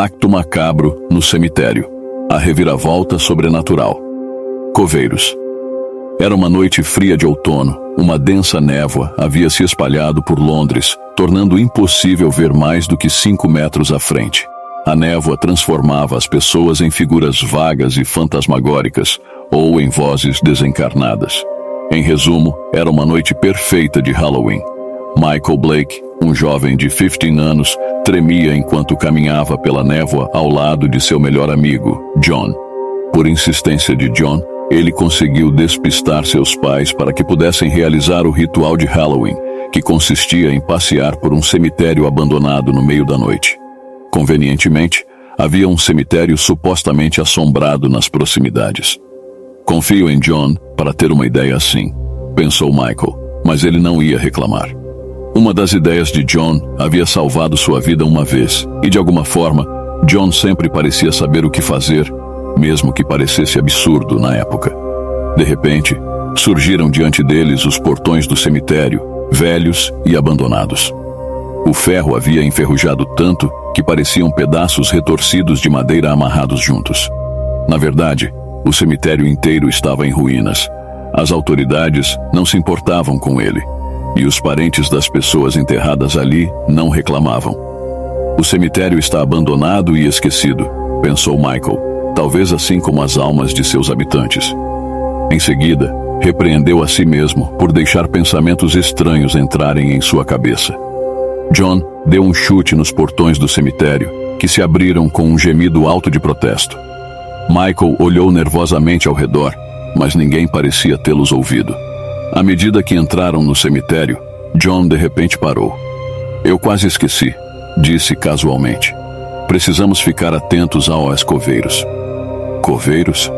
pacto macabro no cemitério. A reviravolta sobrenatural. Coveiros. Era uma noite fria de outono. Uma densa névoa havia se espalhado por Londres, tornando impossível ver mais do que 5 metros à frente. A névoa transformava as pessoas em figuras vagas e fantasmagóricas, ou em vozes desencarnadas. Em resumo, era uma noite perfeita de Halloween. Michael Blake, um jovem de 15 anos, tremia enquanto caminhava pela névoa ao lado de seu melhor amigo, John. Por insistência de John, ele conseguiu despistar seus pais para que pudessem realizar o ritual de Halloween, que consistia em passear por um cemitério abandonado no meio da noite. Convenientemente, havia um cemitério supostamente assombrado nas proximidades. Confio em John para ter uma ideia assim, pensou Michael, mas ele não ia reclamar. Uma das ideias de John havia salvado sua vida uma vez, e de alguma forma, John sempre parecia saber o que fazer, mesmo que parecesse absurdo na época. De repente, surgiram diante deles os portões do cemitério, velhos e abandonados. O ferro havia enferrujado tanto que pareciam pedaços retorcidos de madeira amarrados juntos. Na verdade, o cemitério inteiro estava em ruínas. As autoridades não se importavam com ele, e os parentes das pessoas enterradas ali não reclamavam. O cemitério está abandonado e esquecido, pensou Michael, talvez assim como as almas de seus habitantes. Em seguida, repreendeu a si mesmo por deixar pensamentos estranhos entrarem em sua cabeça. John deu um chute nos portões do cemitério, que se abriram com um gemido alto de protesto. Michael olhou nervosamente ao redor, mas ninguém parecia tê-los ouvido. À medida que entraram no cemitério, John de repente parou. Eu quase esqueci, disse casualmente. Precisamos ficar atentos aos coveiros. Coveiros?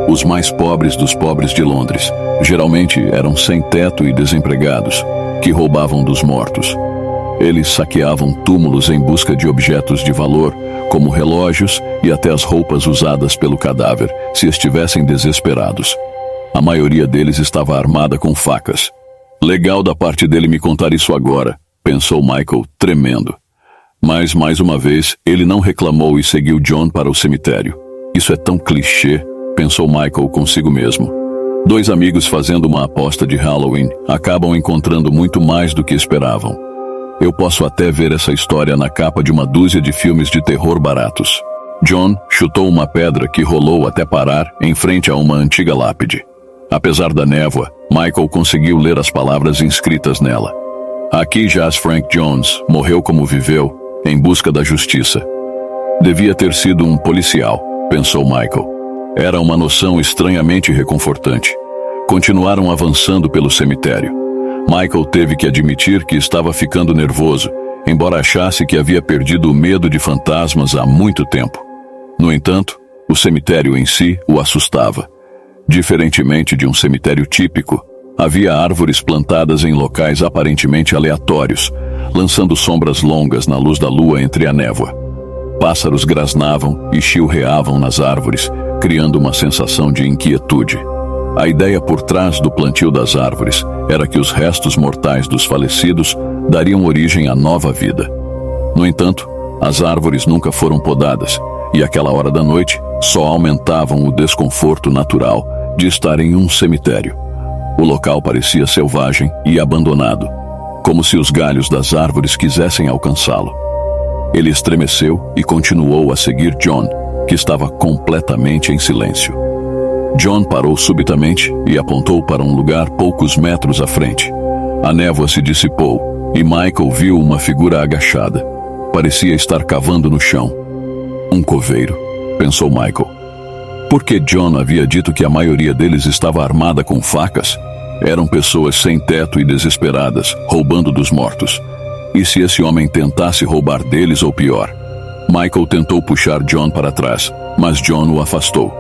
Os mais pobres dos pobres de Londres. Geralmente eram sem teto e desempregados, que roubavam dos mortos. Eles saqueavam túmulos em busca de objetos de valor, como relógios e até as roupas usadas pelo cadáver, se estivessem desesperados. A maioria deles estava armada com facas. Legal da parte dele me contar isso agora, pensou Michael, tremendo. Mas, mais uma vez, ele não reclamou e seguiu John para o cemitério. Isso é tão clichê, pensou Michael consigo mesmo. Dois amigos fazendo uma aposta de Halloween acabam encontrando muito mais do que esperavam. Eu posso até ver essa história na capa de uma dúzia de filmes de terror baratos. John chutou uma pedra que rolou até parar em frente a uma antiga lápide. Apesar da névoa, Michael conseguiu ler as palavras inscritas nela. Aqui jaz Frank Jones, morreu como viveu, em busca da justiça. Devia ter sido um policial, pensou Michael. Era uma noção estranhamente reconfortante. Continuaram avançando pelo cemitério. Michael teve que admitir que estava ficando nervoso, embora achasse que havia perdido o medo de fantasmas há muito tempo. No entanto, o cemitério em si o assustava. Diferentemente de um cemitério típico, havia árvores plantadas em locais aparentemente aleatórios, lançando sombras longas na luz da lua entre a névoa. Pássaros grasnavam e chilreavam nas árvores, criando uma sensação de inquietude. A ideia por trás do plantio das árvores era que os restos mortais dos falecidos dariam origem à nova vida. No entanto, as árvores nunca foram podadas, e àquela hora da noite só aumentavam o desconforto natural de estar em um cemitério. O local parecia selvagem e abandonado, como se os galhos das árvores quisessem alcançá-lo. Ele estremeceu e continuou a seguir John, que estava completamente em silêncio. John parou subitamente e apontou para um lugar poucos metros à frente. A névoa se dissipou e Michael viu uma figura agachada. Parecia estar cavando no chão. Um coveiro, pensou Michael. Por que John havia dito que a maioria deles estava armada com facas? Eram pessoas sem teto e desesperadas, roubando dos mortos. E se esse homem tentasse roubar deles ou pior? Michael tentou puxar John para trás, mas John o afastou.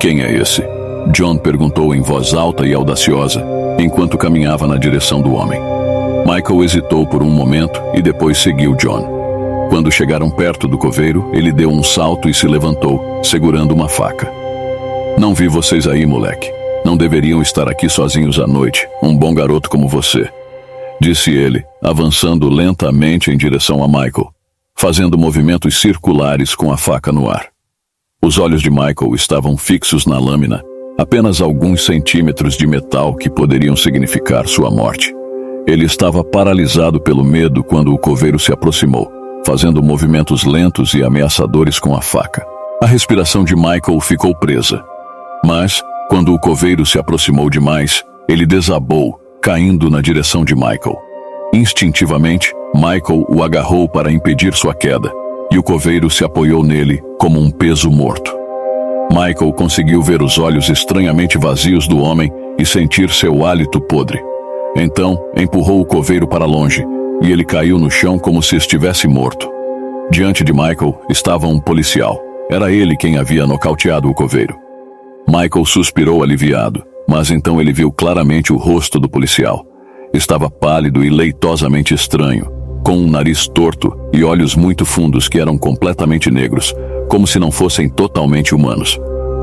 Quem é esse? John perguntou em voz alta e audaciosa, enquanto caminhava na direção do homem. Michael hesitou por um momento e depois seguiu John. Quando chegaram perto do coveiro, ele deu um salto e se levantou, segurando uma faca. Não vi vocês aí, moleque. Não deveriam estar aqui sozinhos à noite, um bom garoto como você, disse ele, avançando lentamente em direção a Michael. fazendo movimentos circulares com a faca no ar. Os olhos de Michael estavam fixos na lâmina, apenas alguns centímetros de metal que poderiam significar sua morte. Ele estava paralisado pelo medo quando o coveiro se aproximou, fazendo movimentos lentos e ameaçadores com a faca. A respiração de Michael ficou presa. Mas, quando o coveiro se aproximou demais, ele desabou, caindo na direção de Michael. Instintivamente, Michael o agarrou para impedir sua queda, e o coveiro se apoiou nele como um peso morto. Michael conseguiu ver os olhos estranhamente vazios do homem e sentir seu hálito podre. Então, empurrou o coveiro para longe, e ele caiu no chão como se estivesse morto. Diante de Michael estava um policial. Era ele quem havia nocauteado o coveiro. Michael suspirou aliviado, mas então ele viu claramente o rosto do policial. Estava pálido e leitosamente estranho, com um nariz torto e olhos muito fundos que eram completamente negros, como se não fossem totalmente humanos.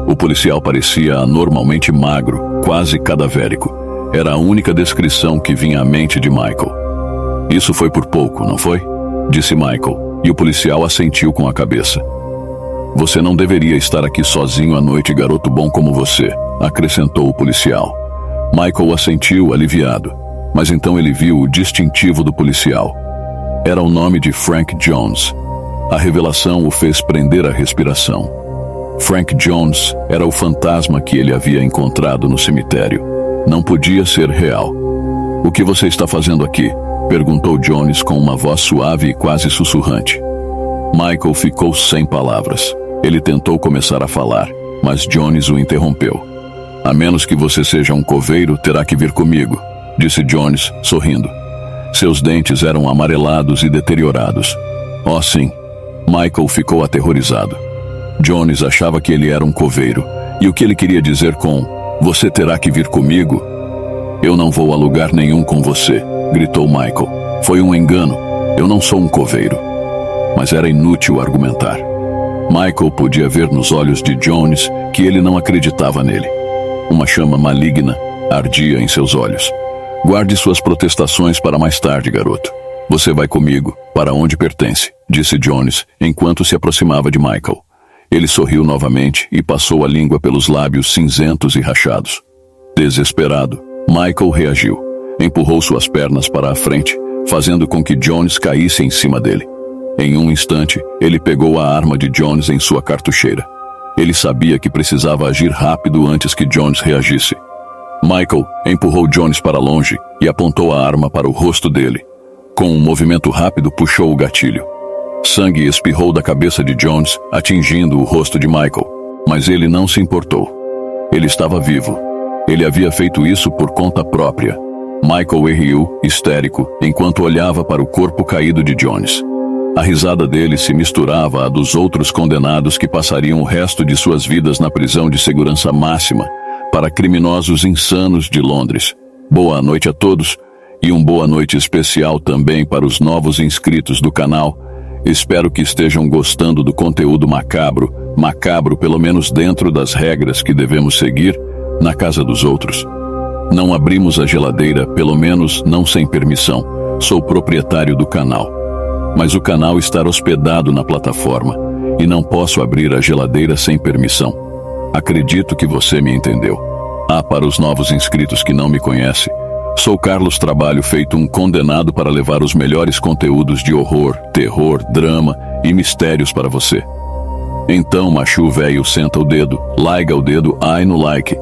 O policial parecia anormalmente magro, quase cadavérico. Era a única descrição que vinha à mente de Michael. Isso foi por pouco, não foi? Disse Michael, e o policial assentiu com a cabeça. Você não deveria estar aqui sozinho à noite, garoto bom como você, acrescentou o policial. Michael assentiu, aliviado, mas então ele viu o distintivo do policial. Era o nome de Frank Jones. A revelação o fez prender a respiração. Frank Jones era o fantasma que ele havia encontrado no cemitério. Não podia ser real. O que você está fazendo aqui? Perguntou Jones com uma voz suave e quase sussurrante. Michael ficou sem palavras. Ele tentou começar a falar, mas Jones o interrompeu. A menos que você seja um coveiro, terá que vir comigo, disse Jones, sorrindo. Seus dentes eram amarelados e deteriorados. Oh, sim. Michael ficou aterrorizado. Jones achava que ele era um coveiro, e o que ele queria dizer com "você terá que vir comigo"? Eu não vou a lugar nenhum com você, gritou Michael. Foi um engano. Eu não sou um coveiro. Mas era inútil argumentar. Michael podia ver nos olhos de Jones que ele não acreditava nele. Uma chama maligna ardia em seus olhos. Guarde suas protestações para mais tarde, garoto. Você vai comigo, para onde pertence, disse Jones, enquanto se aproximava de Michael. Ele sorriu novamente e passou a língua pelos lábios cinzentos e rachados. Desesperado, Michael reagiu. Empurrou suas pernas para a frente, fazendo com que Jones caísse em cima dele. Em um instante, ele pegou a arma de Jones em sua cartucheira. Ele sabia que precisava agir rápido antes que Jones reagisse. Michael empurrou Jones para longe e apontou a arma para o rosto dele. Com um movimento rápido, puxou o gatilho. Sangue espirrou da cabeça de Jones, atingindo o rosto de Michael, mas ele não se importou. Ele estava vivo. Ele havia feito isso por conta própria. Michael riu, histérico, enquanto olhava para o corpo caído de Jones. A risada dele se misturava à dos outros condenados que passariam o resto de suas vidas na prisão de segurança máxima para criminosos insanos de Londres. Boa noite a todos, e boa noite especial também para os novos inscritos do canal. Espero que estejam gostando do conteúdo macabro pelo menos dentro das regras que devemos seguir na casa dos outros. Não abrimos a geladeira, pelo menos não sem permissão. Sou proprietário do canal. Mas o canal está hospedado na plataforma e não posso abrir a geladeira sem permissão. Acredito que você me entendeu. Para os novos inscritos que não me conhecem, sou Carlos Trabalho, feito um condenado para levar os melhores conteúdos de horror, terror, drama e mistérios para você. Então, macho velho, senta o dedo, larga o dedo, ai no like,